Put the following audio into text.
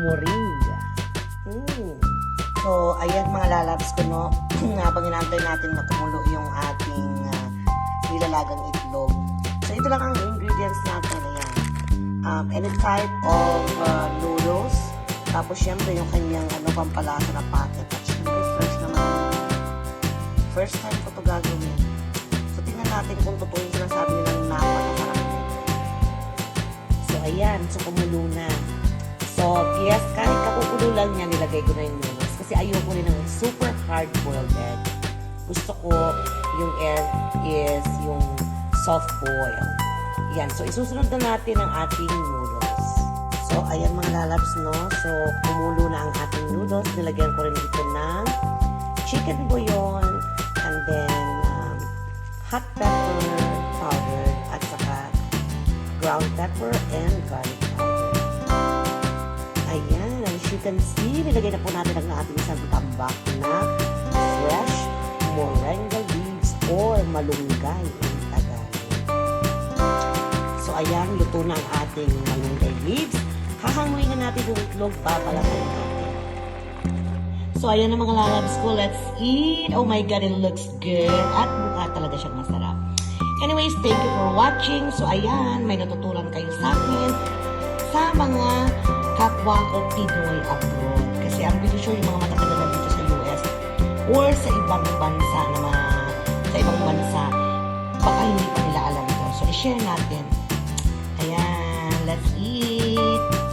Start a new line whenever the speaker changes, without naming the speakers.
moringa. So, ayan mga lalabs ko, no? Habang inaantay natin na kumulo yung ating nilalagang itlog. So, ito lang ang ingredients natin. Ayan. Any type of noodles. Tapos, syempre, yung kanyang pampalasa na packet. At syempre, fresh naman. First time ko ito gagawin. So, tingnan natin kung totoo yung sinasabi nilang napakasarap nito. So, ayan. So, kumulo na. So, yes, kahit kakukulo lang niya, nilagay ko na yung noodles. Kasi ayoko rin ng super hard-boiled egg. Gusto ko yung egg is yung soft-boiled. Yan. So, isusunod na natin ang ating noodles. So, ayan mga lalabs, no? So, kumulo na ang ating noodles. Nilagyan ko rin dito ng chicken bouillon and then hot pepper powder at saka ground pepper and garlic powder. Ayan, as you can see, nilagay na po natin ang ating isang tambak na fresh moringa leaves or malunggay in Tagalog. So, ayan, luto na ang ating malunggay leaves. Hahanguin na natin yung itlog, papalakayin natin. So, ayan na mga lalabs ko. Let's eat. Oh my God, it looks good. At mukha talaga siyang masarap. Anyways, thank you for watching. So, ayan, may natutunan kayo sa akin sa mga kapwa ko Pinoy abroad. Kasi ang pretty sure yung mga matatagal na dito sa US or sa ibang bansa na sa ibang bansa, baka hindi pa nila alam ito. So, i-share natin. Ayan, let's eat!